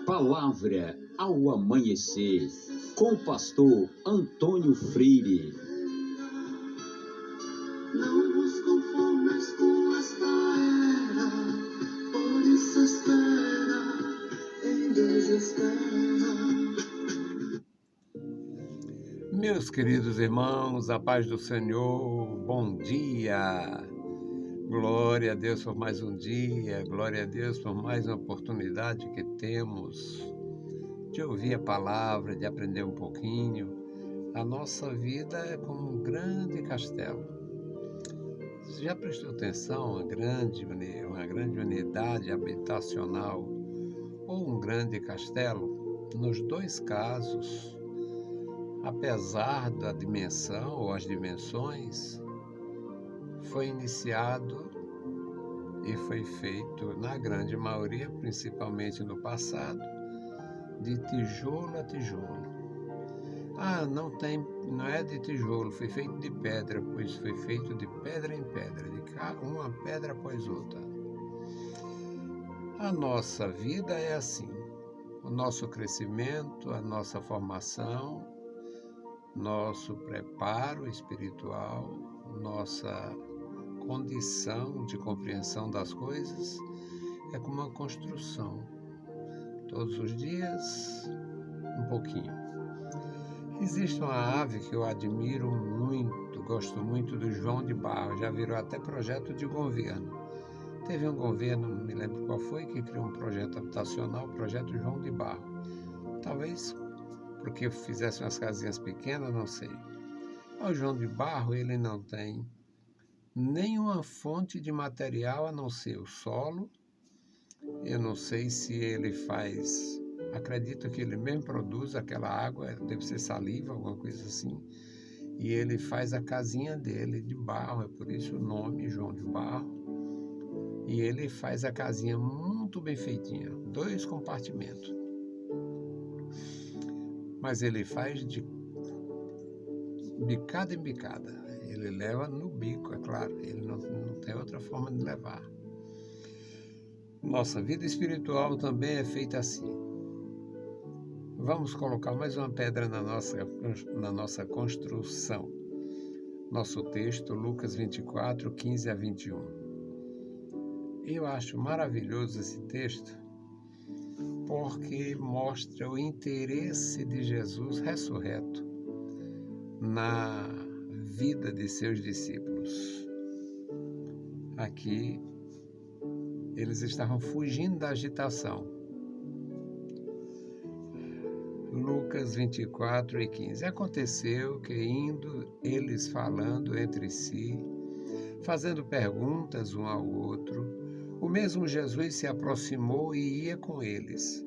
Palavra ao amanhecer, com o pastor Antônio Freire. Não vos conformes com esta era, por isso espera em Deus espera. Meus queridos irmãos, a paz do Senhor, bom dia! Glória a Deus por mais um dia, glória a Deus por mais uma oportunidade que temos de ouvir a palavra, de aprender um pouquinho. A nossa vida é como um grande castelo. Você já prestou atenção? Uma grande unidade habitacional ou um grande castelo? Nos dois casos, apesar da dimensão ou as dimensões, foi iniciado e foi feito, na grande maioria, principalmente no passado, de tijolo a tijolo. Não é de tijolo, foi feito de pedra, pois foi feito de pedra em pedra, uma pedra após outra. A nossa vida é assim, o nosso crescimento, a nossa formação, nosso preparo espiritual, nossa condição de compreensão das coisas é como uma construção. Todos os dias, um pouquinho. Existe uma ave que eu admiro muito, gosto muito, do João de Barro, já virou até projeto de governo. Teve um governo, não me lembro qual foi, que criou um projeto habitacional, o projeto João de Barro. Talvez porque fizesse umas casinhas pequenas, não sei. O João de Barro, ele não tem nenhuma fonte de material a não ser o solo. Eu não sei se ele faz, acredito que ele mesmo produz aquela água, deve ser saliva, alguma coisa assim, e ele faz a casinha dele de barro, é por isso o nome João de Barro, e ele faz a casinha muito bem feitinha, 2 compartimentos, mas ele faz de bicada em bicada, ele leva no bico, é claro, ele não tem outra forma de levar. Nossa vida espiritual também é feita assim. Vamos colocar mais uma pedra na nossa construção. Nosso texto, Lucas 24, 15 a 21. Eu acho maravilhoso esse texto porque mostra o interesse de Jesus ressurreto na vida de seus discípulos. Aqui, eles estavam fugindo da agitação. Lucas 24 e 15. Aconteceu que, indo eles falando entre si, fazendo perguntas um ao outro, o mesmo Jesus se aproximou e ia com eles.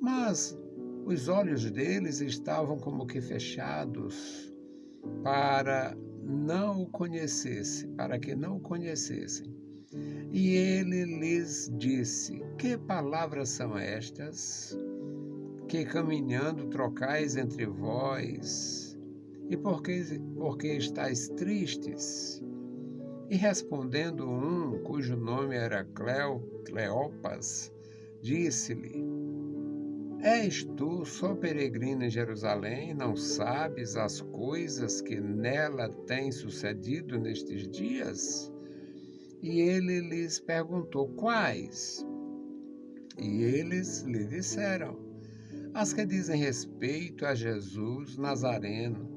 Mas os olhos deles estavam como que fechados para que não o conhecessem. E ele lhes disse: que palavras são estas que caminhando trocais entre vós? E por que estáis tristes? E respondendo um, cujo nome era Cleopas, disse-lhe: és tu só peregrino em Jerusalém, não sabes as coisas que nela têm sucedido nestes dias? E ele lhes perguntou: quais? E eles lhe disseram: as que dizem respeito a Jesus Nazareno,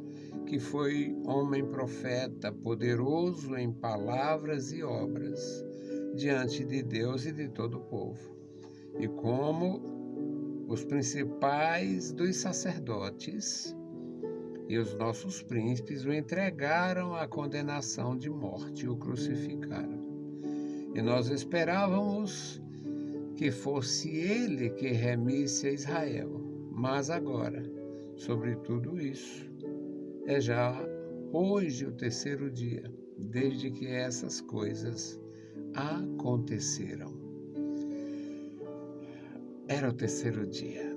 que foi homem profeta, poderoso em palavras e obras, diante de Deus e de todo o povo. E como os principais dos sacerdotes e os nossos príncipes o entregaram à condenação de morte e o crucificaram. E nós esperávamos que fosse ele que remisse a Israel. Mas agora, sobre tudo isso, é já hoje o 3º dia, desde que essas coisas aconteceram. Era o 3º dia.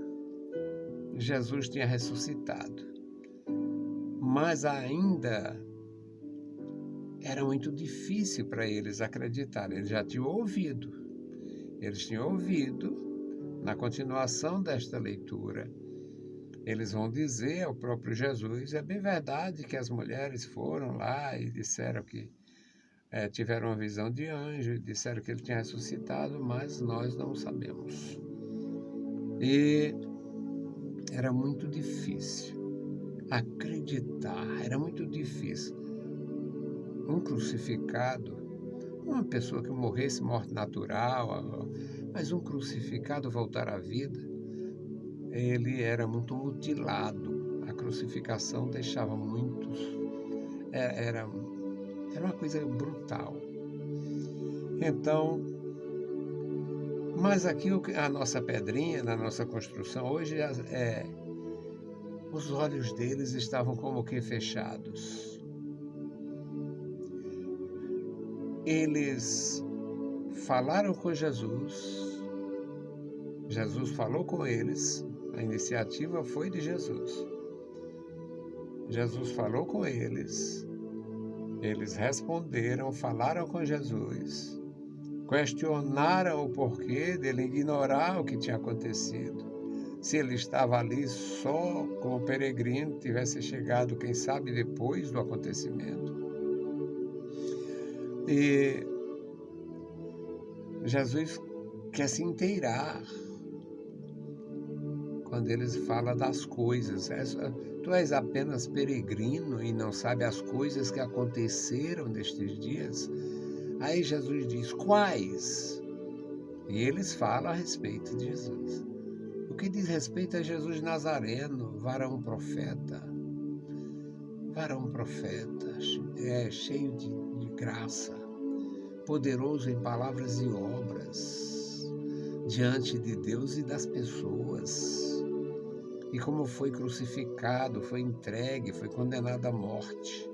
Jesus tinha ressuscitado. Mas ainda era muito difícil para eles acreditarem. Eles já tinham ouvido. Eles tinham ouvido, na continuação desta leitura, eles vão dizer ao próprio Jesus, é bem verdade que as mulheres foram lá e disseram que tiveram uma visão de anjo, disseram que ele tinha ressuscitado, mas nós não sabemos. E era muito difícil acreditar, era muito difícil. Um crucificado, uma pessoa que morresse morte natural, mas um crucificado voltar à vida, ele era muito mutilado. A crucificação deixava muitos... Era uma coisa brutal. Então, mas aqui a nossa pedrinha, na nossa construção, hoje os olhos deles estavam como que fechados. Eles falaram com Jesus, Jesus falou com eles, a iniciativa foi de Jesus. Jesus falou com eles, eles responderam, falaram com Jesus, questionaram o porquê dele ignorar o que tinha acontecido. Se ele estava ali só como peregrino, tivesse chegado, quem sabe, depois do acontecimento. E Jesus quer se inteirar quando eles falam das coisas. Tu és apenas peregrino e não sabe as coisas que aconteceram nestes dias? Aí Jesus diz, quais? E eles falam a respeito de Jesus. O que diz respeito a Jesus Nazareno, varão profeta, cheio de graça, poderoso em palavras e obras, diante de Deus e das pessoas. E como foi crucificado, foi entregue, foi condenado à morte.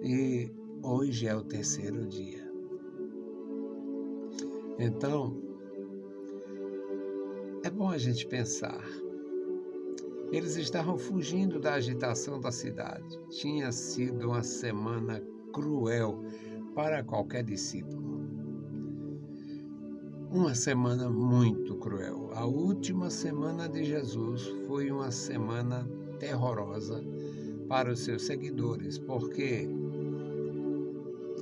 E hoje é o terceiro dia. Então, é bom a gente pensar. Eles estavam fugindo da agitação da cidade. Tinha sido uma semana cruel para qualquer discípulo. Uma semana muito cruel. A última semana de Jesus foi uma semana terrorosa para os seus seguidores, porque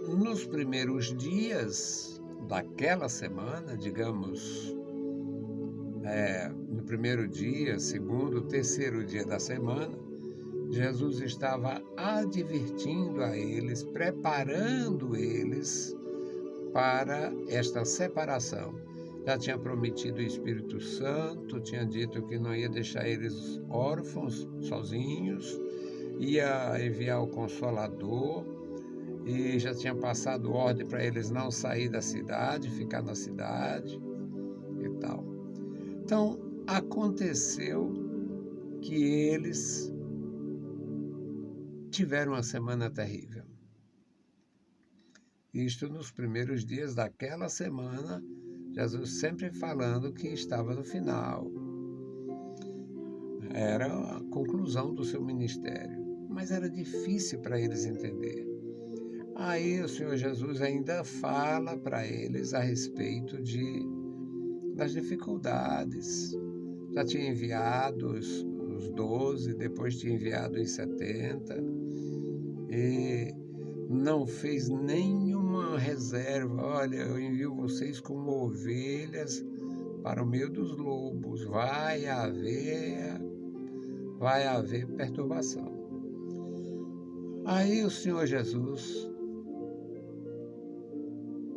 nos primeiros dias daquela semana, digamos, no primeiro dia, segundo, terceiro dia da semana, Jesus estava advertindo a eles, preparando eles para esta separação. Já tinha prometido o Espírito Santo, tinha dito que não ia deixar eles órfãos, sozinhos, ia enviar o Consolador e já tinha passado ordem para eles não sair da cidade, ficar na cidade e tal. Então, aconteceu que eles tiveram uma semana terrível. Isto nos primeiros dias daquela semana, Jesus sempre falando que estava no final. Era a conclusão do seu ministério, mas era difícil para eles entender. Aí o Senhor Jesus ainda fala para eles a respeito das dificuldades. Já tinha enviado os 12, depois tinha enviado os 70, e não fez nenhuma reserva. Olha, eu envio vocês como ovelhas para o meio dos lobos. Vai haver perturbação. Aí o Senhor Jesus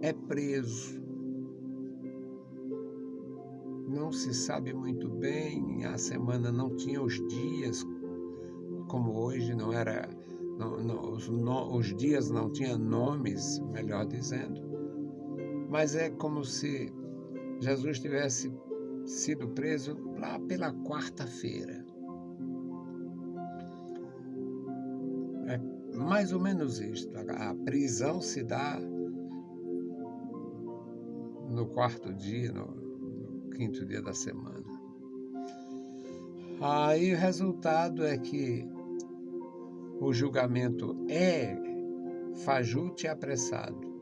é preso. Não se sabe muito bem, a semana não tinha os dias, como hoje não era, os dias não tinham nomes, melhor dizendo. Mas é como se Jesus tivesse sido preso lá pela quarta-feira. É mais ou menos isto. A prisão se dá no quarto dia, no quinto dia da semana. Aí o resultado é que o julgamento é fajuto e apressado.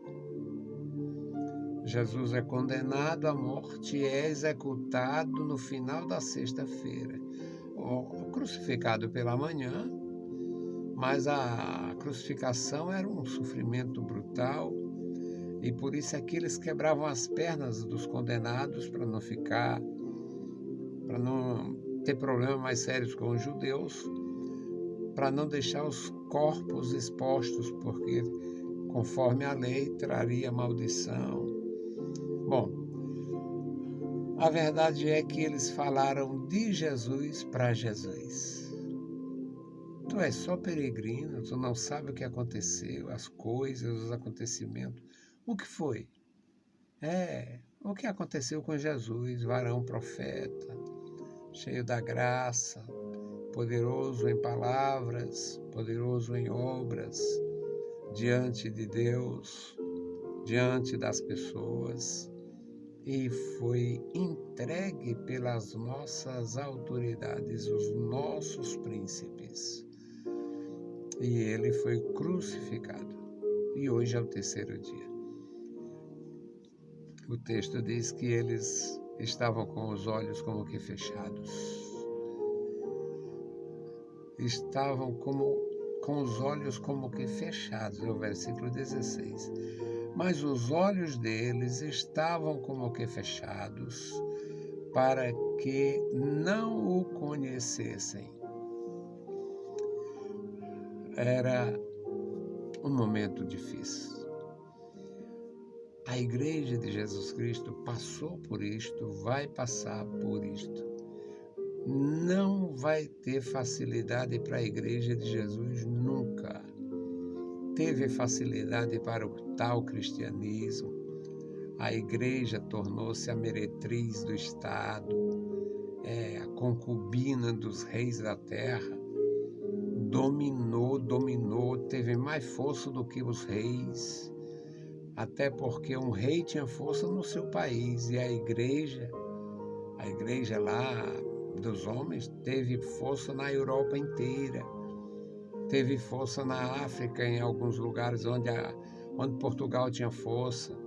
Jesus é condenado à morte e é executado no final da sexta-feira. Crucificado pela manhã, mas a crucificação era um sofrimento brutal e por isso é que eles quebravam as pernas dos condenados para não ter problemas mais sérios com os judeus, para não deixar os corpos expostos, porque conforme a lei traria maldição. Bom, a verdade é que eles falaram de Jesus para Jesus. Tu és só peregrino, tu não sabe o que aconteceu, as coisas, os acontecimentos. O que foi? O que aconteceu com Jesus, varão profeta, cheio da graça, poderoso em palavras, poderoso em obras, diante de Deus, diante das pessoas, e foi entregue pelas nossas autoridades, os nossos príncipes. E ele foi crucificado. E hoje é o terceiro dia. O texto diz que eles estavam com os olhos como que fechados. Estavam com os olhos como que fechados, no versículo 16. Mas os olhos deles estavam como que fechados, para que não o conhecessem. Era um momento difícil. A Igreja de Jesus Cristo passou por isto, vai passar por isto. Não vai ter facilidade para a Igreja de Jesus nunca. Teve facilidade para o tal cristianismo. A Igreja tornou-se a meretriz do Estado, a concubina dos reis da terra. Dominou, teve mais força do que os reis, até porque um rei tinha força no seu país e a igreja lá dos homens teve força na Europa inteira, teve força na África, em alguns lugares onde Portugal tinha força,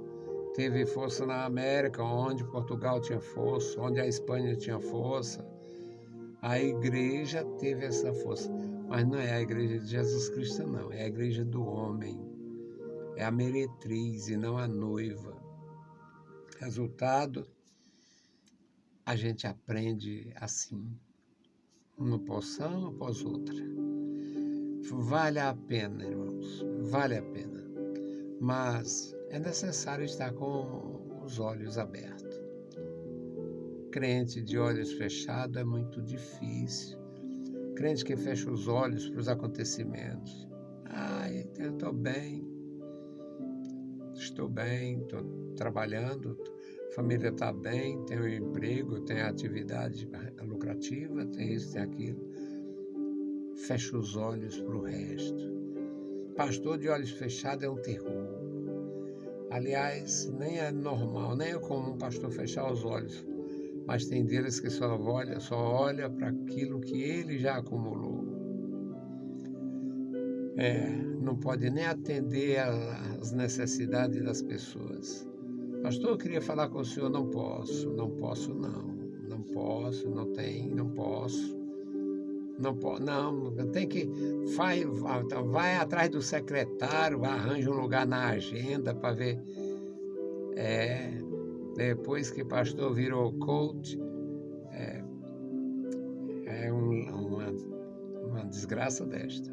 teve força na América, onde Portugal tinha força, onde a Espanha tinha força. A igreja teve essa força, mas não é a igreja de Jesus Cristo, não. É a igreja do homem. É a meretriz e não a noiva. Resultado, a gente aprende assim, uma porção após outra. Vale a pena, irmãos, vale a pena. Mas é necessário estar com os olhos abertos. Crente de olhos fechados é muito difícil. Crente que fecha os olhos para os acontecimentos. Eu estou bem, estou trabalhando, a família está bem, tenho um emprego, tenho atividade lucrativa, tem isso, tem aquilo. Fecha os olhos para o resto. Pastor de olhos fechados é um terror. Aliás, nem é normal, nem é comum pastor fechar os olhos. Mas tem deles que só olha para aquilo que ele já acumulou. Não pode nem atender às necessidades das pessoas. Pastor, eu queria falar com o senhor, não posso, não tem que, vai atrás do secretário, arranja um lugar na agenda para ver, depois que pastor virou coach, uma desgraça desta.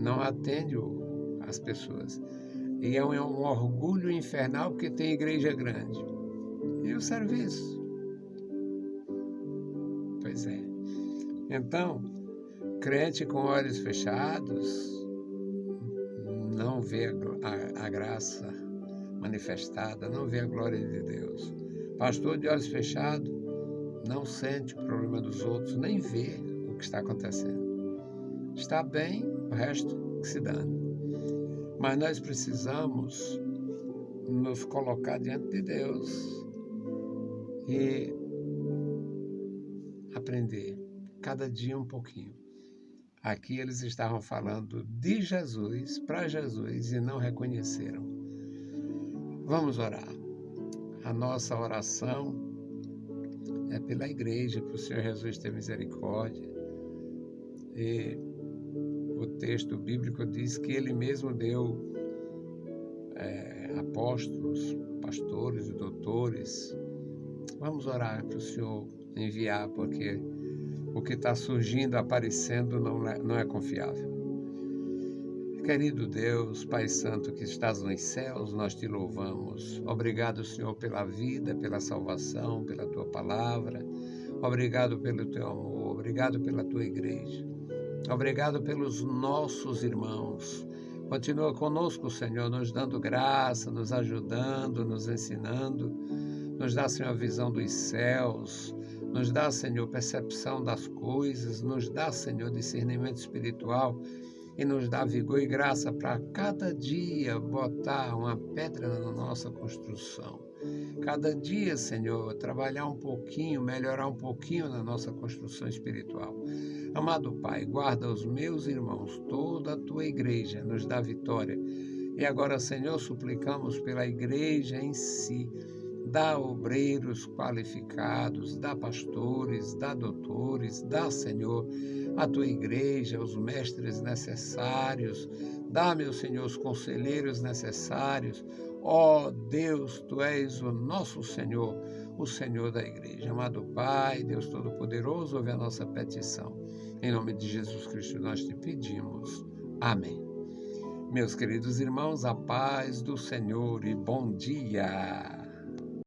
Não atende as pessoas. E é um orgulho infernal porque tem igreja grande. E o serviço? Pois é. Então, crente com olhos fechados não vê a graça manifestada, não vê a glória de Deus. Pastor de olhos fechados não sente o problema dos outros, nem vê o que está acontecendo. Está bem, o resto que se dane. Mas nós precisamos nos colocar diante de Deus e aprender cada dia um pouquinho Aqui eles estavam falando de Jesus, para Jesus, e não reconheceram. Vamos orar. A nossa oração é pela igreja, para o Senhor Jesus ter misericórdia. E o texto bíblico diz que Ele mesmo deu apóstolos, pastores e doutores. Vamos orar para o Senhor enviar, porque o que está surgindo, aparecendo, não é confiável. Querido Deus, Pai Santo que estás nos céus, nós te louvamos. Obrigado, Senhor, pela vida, pela salvação, pela Tua palavra. Obrigado pelo Teu amor, obrigado pela Tua igreja. Obrigado pelos nossos irmãos. Continua conosco, Senhor, nos dando graça, nos ajudando, nos ensinando. Nos dá, Senhor, a visão dos céus. Nos dá, Senhor, percepção das coisas. Nos dá, Senhor, discernimento espiritual. E nos dá vigor e graça para cada dia botar uma pedra na nossa construção. Cada dia, Senhor, trabalhar um pouquinho, melhorar um pouquinho na nossa construção espiritual. Amado Pai, guarda os meus irmãos, toda a Tua igreja, nos dá vitória. E agora, Senhor, suplicamos pela igreja em si. Dá obreiros qualificados, dá pastores, dá doutores, dá, Senhor, a Tua igreja, os mestres necessários, dá, meu Senhor, os conselheiros necessários. Ó Deus, Tu és o nosso Senhor, o Senhor da igreja. Amado Pai, Deus Todo-Poderoso, ouve a nossa petição. Em nome de Jesus Cristo nós te pedimos. Amém. Meus queridos irmãos, a paz do Senhor e bom dia.